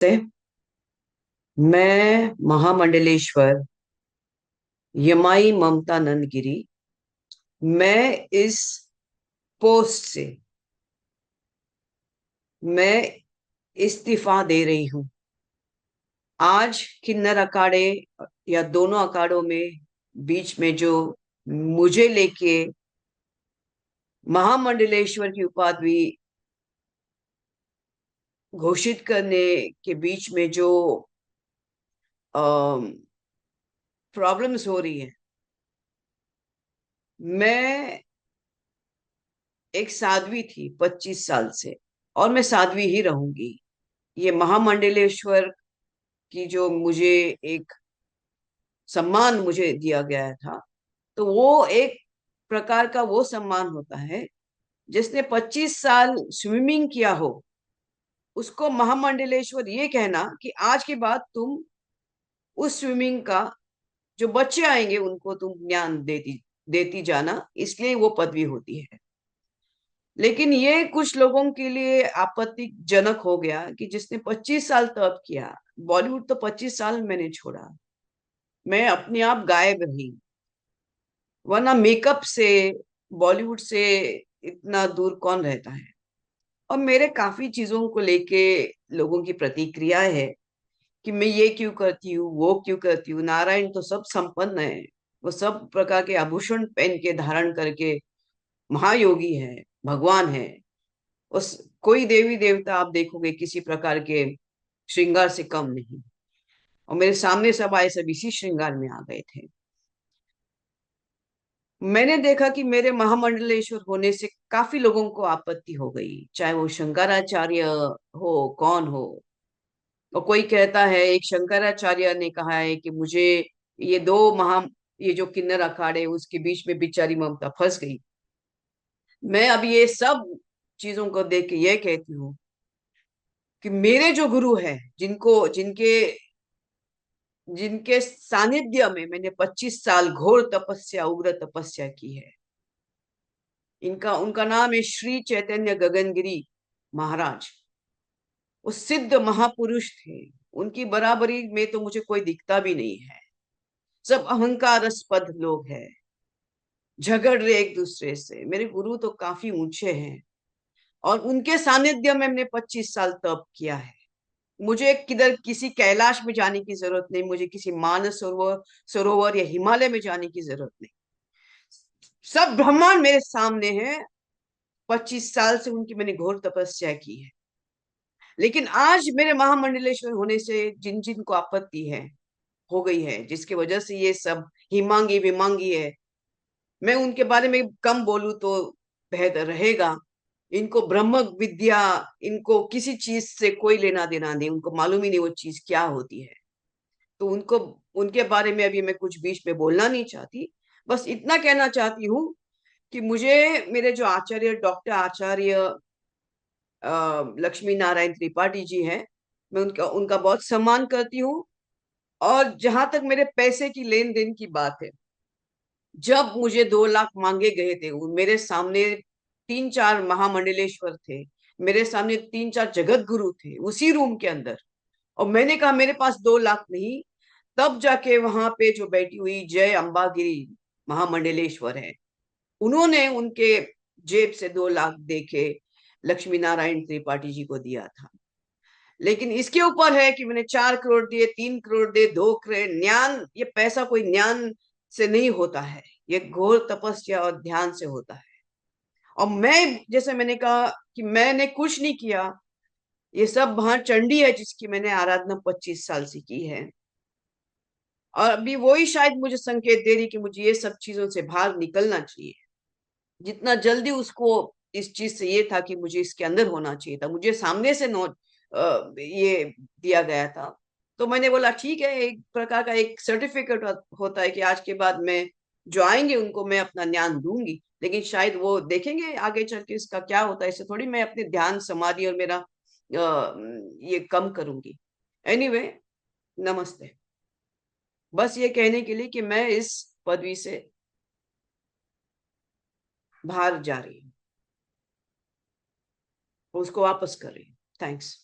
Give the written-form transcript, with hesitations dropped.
से मैं महामंडलेश्वर यमाई ममता नंदगिरी। मैं इस पोस्ट से मैं इस्तीफा दे रही हूं। आज किन्नर अखाड़े या दोनों अखाड़ों में बीच में जो मुझे लेके महामंडलेश्वर की उपाधि घोषित करने के बीच में जो प्रॉब्लम्स हो रही है। मैं एक साध्वी थी 25 साल से, और मैं साध्वी ही रहूंगी। ये महामंडलेश्वर की जो मुझे एक सम्मान मुझे दिया गया था, तो वो एक प्रकार का वो सम्मान होता है। जिसने 25 साल स्विमिंग किया हो, उसको महामंडलेश्वर ये कहना कि आज के बाद तुम उस स्विमिंग का जो बच्चे आएंगे उनको तुम ज्ञान देती देती जाना, इसलिए वो पदवी होती है। लेकिन ये कुछ लोगों के लिए आपत्तिजनक हो गया कि जिसने 25 साल तप किया। बॉलीवुड तो 25 साल मैंने छोड़ा, मैं अपने आप गायब रही, वरना मेकअप से बॉलीवुड से इतना दूर कौन रहता है। और मेरे काफी चीजों को लेके लोगों की प्रतिक्रिया है कि मैं ये क्यों करती हूँ, वो क्यों करती हूँ। नारायण तो सब संपन्न है, वो सब प्रकार के आभूषण पहन के धारण करके महायोगी है, भगवान है। उस कोई देवी देवता आप देखोगे किसी प्रकार के श्रृंगार से कम नहीं। और मेरे सामने सब आए, सब इसी श्रृंगार में आ गए थे। मैंने देखा कि मेरे महामंडलेश्वर होने से काफी लोगों को आपत्ति हो गई, चाहे वो शंकराचार्य हो, कौन हो। और कोई कहता है, एक शंकराचार्य ने कहा है कि मुझे ये दो महा ये जो किन्नर अखाड़े उसके बीच में बेचारी ममता फंस गई। मैं अब ये सब चीजों को देख के ये कहती हूँ कि मेरे जो गुरु है, जिनको जिनके जिनके सानिध्य में मैंने 25 साल घोर तपस्या, उग्र तपस्या की है, इनका उनका नाम है श्री चैतन्य गगनगिरी महाराज। वो सिद्ध महापुरुष थे। उनकी बराबरी में तो मुझे कोई दिखता भी नहीं है। सब अहंकारस्पद लोग हैं, झगड़ रहे एक दूसरे से। मेरे गुरु तो काफी ऊंचे हैं, और उनके सानिध्य में मैंने 25 साल तप किया है। मुझे किधर किसी कैलाश में जाने की जरूरत नहीं, मुझे किसी मानस सरोवर सरोवर या हिमालय में जाने की जरूरत नहीं। सब ब्रह्मांड मेरे सामने है। 25 साल से उनकी मैंने घोर तपस्या की है। लेकिन आज मेरे महामंडलेश्वर होने से जिन जिन को आपत्ति है, हो गई है, जिसकी वजह से ये सब हिमांगी विमांगी है, मैं उनके बारे में कम बोलूं तो बेहतर रहेगा। इनको ब्रह्म विद्या, इनको किसी चीज से कोई लेना देना नहीं, उनको मालूम ही नहीं वो चीज क्या होती है। तो उनको उनके बारे में अभी मैं कुछ बीच में बोलना नहीं चाहती। बस इतना कहना चाहती हूँ कि मुझे मेरे जो आचार्य, डॉक्टर आचार्य लक्ष्मी नारायण त्रिपाठी जी हैं, मैं उनका उनका बहुत सम्मान करती हूँ। और जहां तक मेरे पैसे की लेन देन की बात है, जब मुझे 2 लाख मांगे गए थे, मेरे सामने 3 4 महामंडलेश्वर थे, मेरे सामने 3 4 जगत गुरु थे उसी रूम के अंदर, और मैंने कहा मेरे पास 2 लाख नहीं। तब जाके वहां पे जो बैठी हुई जय अंबागिरी महामंडलेश्वर है, उन्होंने उनके जेब से 2 लाख दे के लक्ष्मी नारायण त्रिपाठी जी को दिया था। लेकिन इसके ऊपर है कि मैंने 4 करोड़ दिए, 3 करोड़ दिए, 2 करोड़। ज्ञान, ये पैसा कोई ज्ञान से नहीं होता है, ये घोर तपस्या और ध्यान से होता है। और मैं, जैसे मैंने कहा कि मैंने कुछ नहीं किया, ये सब वहां चंडी है जिसकी मैंने आराधना 25 साल से की है। और अभी वही शायद मुझे संकेत दे रही कि मुझे ये सब चीजों से बाहर निकलना चाहिए। जितना जल्दी उसको इस चीज से ये था कि मुझे इसके अंदर होना चाहिए था, मुझे सामने से नो ये दिया गया था। तो मैंने बोला ठीक है, एक प्रकार का एक सर्टिफिकेट होता है कि आज के बाद मैं जो आएंगे उनको मैं अपना ज्ञान दूंगी। लेकिन शायद वो देखेंगे आगे चल के इसका क्या होता है, इससे थोड़ी मैं अपने ध्यान समाधि और मेरा ये कम करूंगी। एनीवे, नमस्ते। बस ये कहने के लिए कि मैं इस पदवी से बाहर जा रही हूँ, उसको वापस कर रही हूँ। थैंक्स।